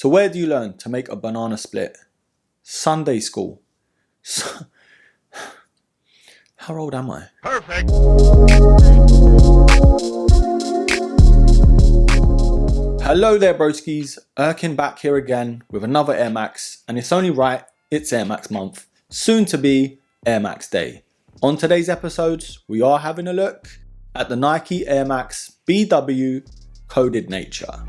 So where do you learn to make a banana split? Sunday school. How old am I? Perfect. Hello there broskies, Erkin back here again with another Air Max, and it's only right, it's Air Max month, soon to be Air Max Day. On today's episodes, we are having a look at the Nike Air Max BW Coded Nature.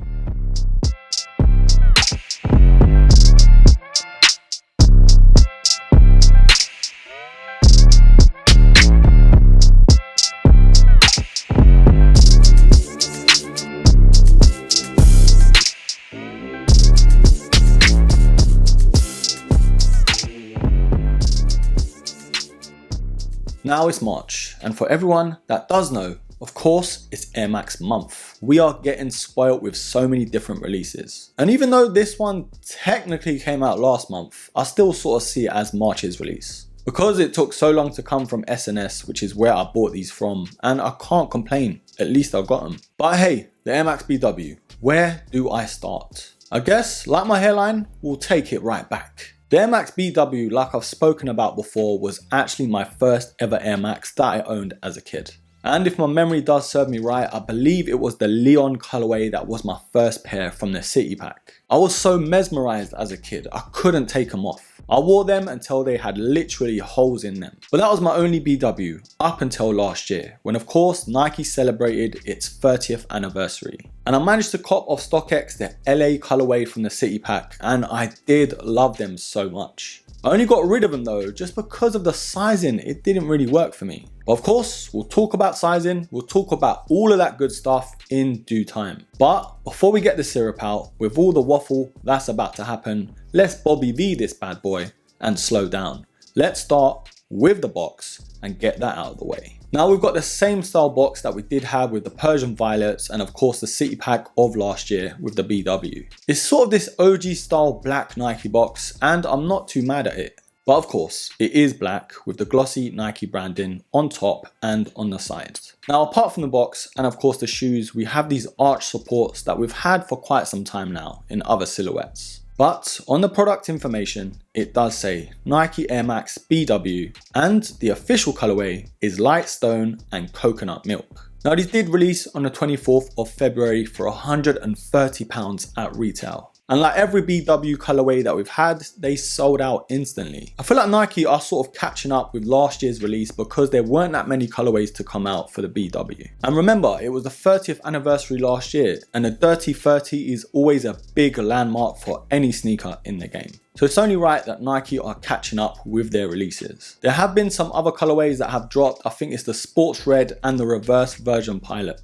Now it's March, and for everyone that does know, of course it's Air Max month. We are getting spoilt with so many different releases. And even though this one technically came out last month, I still sort of see it as March's release. Because it took so long to come from SNS, which is where I bought these from, and I can't complain, at least I got them. But hey, the Air Max BW, where do I start? I guess, like my hairline, we'll take it right back. The Air Max BW, like I've spoken about before, was actually my first ever Air Max that I owned as a kid. And if my memory does serve me right, I believe it was the Leon colorway that was my first pair from the City Pack. I was so mesmerized as a kid, I couldn't take them off. I wore them until they had literally holes in them. But that was my only BW up until last year, when of course Nike celebrated its 30th anniversary. And I managed to cop off StockX the LA colorway from the City Pack, and I did love them so much. I only got rid of them though, just because of the sizing, it didn't really work for me. But of course, we'll talk about sizing, we'll talk about all of that good stuff in due time. But before we get the syrup out, with all the waffle that's about to happen, let's Bobby V this bad boy and slow down. Let's start with the box and get that out of the way. Now we've got the same style box that we did have with the Persian Violets and of course the City Pack of last year with the BW. It's sort of this OG style black Nike box and I'm not too mad at it. But of course, it is black with the glossy Nike branding on top and on the sides. Now apart from the box and of course the shoes, we have these arch supports that we've had for quite some time now in other silhouettes. But on the product information, it does say Nike Air Max BW and the official colorway is light stone and coconut milk. Now these did release on the 24th of February for £130 at retail. And like every BW colorway that we've had, they sold out instantly. I feel like Nike are sort of catching up with last year's release because there weren't that many colorways to come out for the BW. And remember, it was the 30th anniversary last year, and the Dirty 30 is always a big landmark for any sneaker in the game. So it's only right that Nike are catching up with their releases. There have been some other colorways that have dropped. I think it's the Sports Red and the Reverse Version Pilot.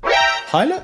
Pilot?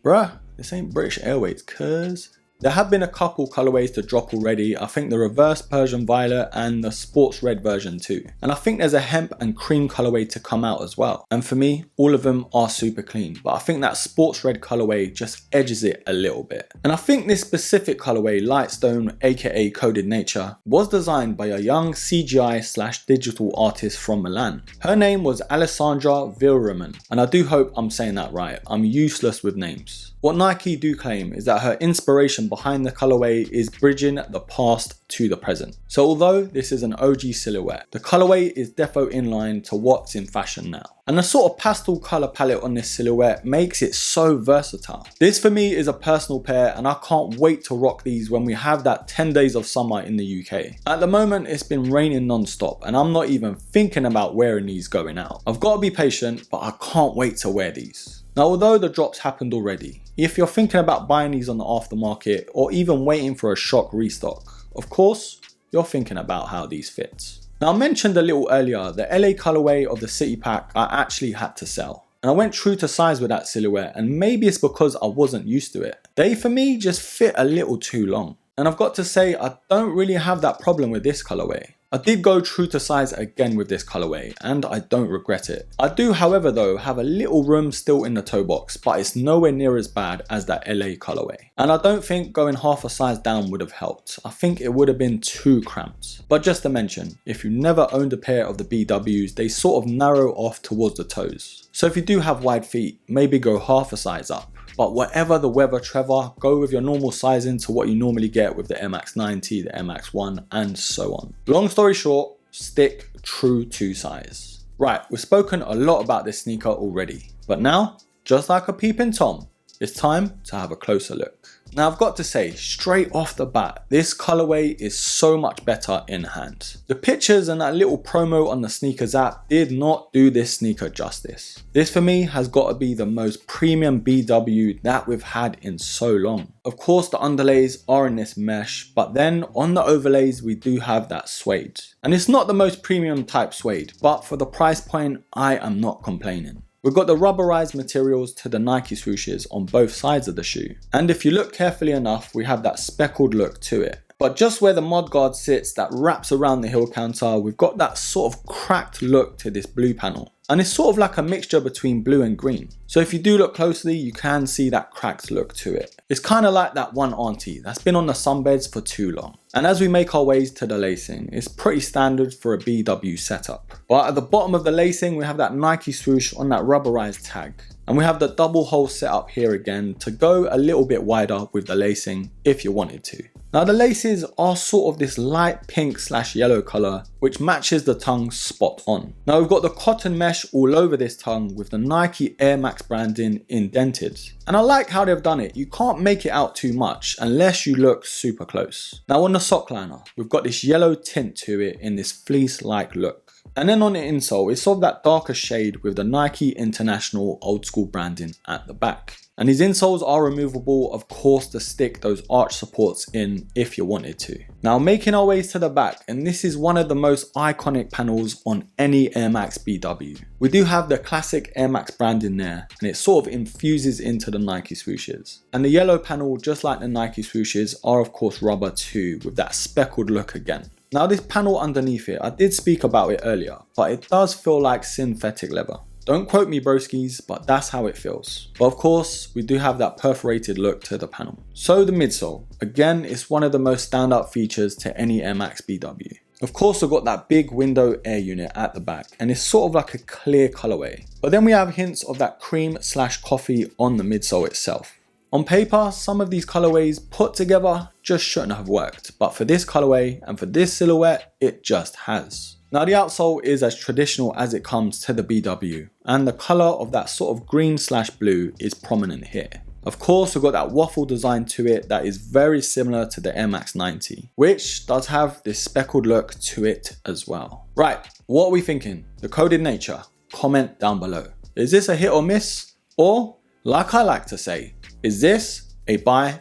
Bruh, this ain't British Airways, cuz. There have been a couple colorways to drop already. I think the Reverse Persian Violet and the Sports Red version too. And I think there's a hemp and cream colorway to come out as well. And for me, all of them are super clean. But I think that Sports Red colorway just edges it a little bit. And I think this specific colorway, Lightstone, aka Coded Nature, was designed by a young CGI/digital artist from Milan. Her name was Alessandra Vilraman. And I do hope I'm saying that right. I'm useless with names. What Nike do claim is that her inspiration behind the colorway is bridging the past to the present. So although this is an OG silhouette, the colorway is defo in line to what's in fashion now. And the sort of pastel color palette on this silhouette makes it so versatile. This for me is a personal pair and I can't wait to rock these when we have that 10 days of summer in the UK. At the moment it's been raining non-stop and I'm not even thinking about wearing these going out. I've got to be patient, but I can't wait to wear these. Now although the drops happened already, if you're thinking about buying these on the aftermarket or even waiting for a shock restock, of course, you're thinking about how these fit. Now I mentioned a little earlier, the LA colorway of the City Pack I actually had to sell. And I went true to size with that silhouette and maybe it's because I wasn't used to it. They for me just fit a little too long. And I've got to say I don't really have that problem with this colorway. I did go true to size again with this colorway and I don't regret it. I do however though have a little room still in the toe box, but it's nowhere near as bad as that LA colorway. And I don't think going half a size down would have helped. I think it would have been too cramped. But just to mention, if you never owned a pair of the BWs, they sort of narrow off towards the toes. So if you do have wide feet, maybe go half a size up. But whatever the weather, Trevor, go with your normal sizing to what you normally get with the Air Max 90, the Air Max 1, and so on. Long story short, stick true to size. Right, we've spoken a lot about this sneaker already, but now, just like a peeping Tom, it's time to have a closer look. Now I've got to say, straight off the bat, this colorway is so much better in hand. The pictures and that little promo on the sneakers app did not do this sneaker justice. This for me has got to be the most premium BW that we've had in so long. Of course the underlays are in this mesh, but then on the overlays we do have that suede. And it's not the most premium type suede, but for the price point I am not complaining. We've got the rubberized materials to the Nike swooshes on both sides of the shoe. And if you look carefully enough, we have that speckled look to it. But just where the mudguard sits that wraps around the heel counter, we've got that sort of cracked look to this blue panel. And it's sort of like a mixture between blue and green. So if you do look closely, you can see that cracked look to it. It's kind of like that one auntie that's been on the sunbeds for too long. And as we make our ways to the lacing, it's pretty standard for a BW setup. But at the bottom of the lacing, we have that Nike swoosh on that rubberized tag. And we have the double hole set up here again to go a little bit wider with the lacing if you wanted to. Now the laces are sort of this light pink / yellow color, which matches the tongue spot on. Now we've got the cotton mesh all over this tongue with the Nike Air Max branding indented. And I like how they've done it. You can't make it out too much unless you look super close. Now on the sock liner, we've got this yellow tint to it in this fleece-like look. And then on the insole, it's sort of that darker shade with the Nike International old school branding at the back. And these insoles are removable, of course, to stick those arch supports in if you wanted to. Now making our ways to the back, and this is one of the most iconic panels on any Air Max BW. We do have the classic Air Max branding there, and it sort of infuses into the Nike swooshes. And the yellow panel, just like the Nike swooshes, are of course rubber too, with that speckled look again. Now this panel underneath it, I did speak about it earlier, but it does feel like synthetic leather. Don't quote me broskies, but that's how it feels. But of course, we do have that perforated look to the panel. So the midsole, again, is one of the most standout features to any Air Max BW. Of course, we've got that big window air unit at the back, and it's sort of like a clear colorway. But then we have hints of that cream / coffee on the midsole itself. On paper, some of these colorways put together just shouldn't have worked, but for this colorway and for this silhouette, it just has. Now the outsole is as traditional as it comes to the BW, and the color of that sort of green / blue is prominent here. Of course, we've got that waffle design to it that is very similar to the Air Max 90, which does have this speckled look to it as well. Right, what are we thinking? The coded nature? Comment down below. Is this a hit or miss? Or, like I like to say, is this a buy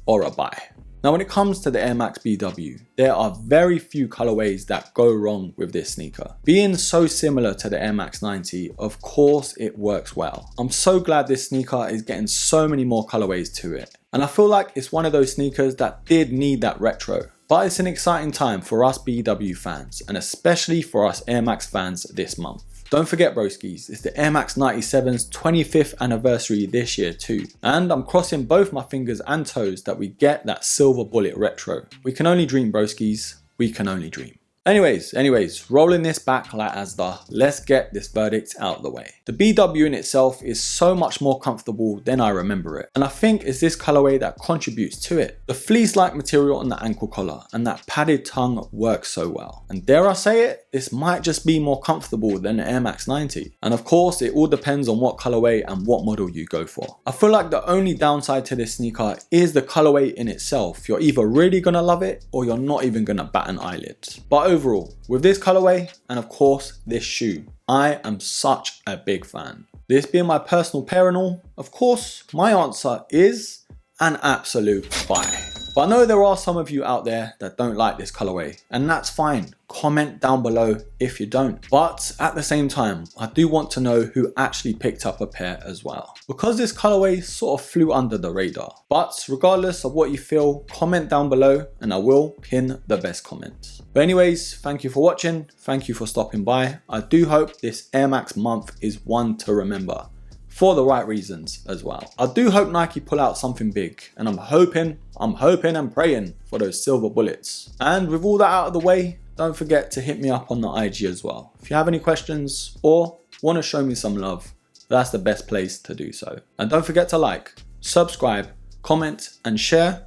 or a buy? Now when it comes to the Air Max BW, there are very few colorways that go wrong with this sneaker. Being so similar to the Air Max 90, of course it works well. I'm so glad this sneaker is getting so many more colorways to it. And I feel like it's one of those sneakers that did need that retro. But it's an exciting time for us BW fans, and especially for us Air Max fans this month. Don't forget broskies, it's the Air Max 97's 25th anniversary this year too. And I'm crossing both my fingers and toes that we get that silver bullet retro. We can only dream broskies, we can only dream. Anyways, rolling this back like Asda, let's get this verdict out of the way. The BW in itself is so much more comfortable than I remember it, and I think it's this colorway that contributes to it. The fleece-like material on the ankle collar and that padded tongue works so well. And dare I say it, this might just be more comfortable than the Air Max 90. And of course, it all depends on what colorway and what model you go for. I feel like the only downside to this sneaker is the colorway in itself. You're either really gonna love it or you're not even gonna bat an eyelid. But overall, with this colorway and of course this shoe, I am such a big fan. This being my personal pair and all, of course my answer is an absolute buy. But I know there are some of you out there that don't like this colorway, and that's fine. Comment down below if you don't. But at the same time, I do want to know who actually picked up a pair as well, because this colorway sort of flew under the radar. But regardless of what you feel, comment down below and I will pin the best comment. But anyways, thank you for watching. Thank you for stopping by. I do hope this Air Max month is one to remember, for the right reasons as well. I do hope Nike pull out something big, and I'm hoping and praying for those silver bullets. And with all that out of the way, don't forget to hit me up on the IG as well. If you have any questions or want to show me some love, that's the best place to do so. And don't forget to like, subscribe, comment and share.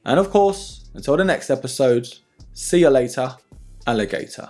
And of course, until the next episode, see you later, alligator.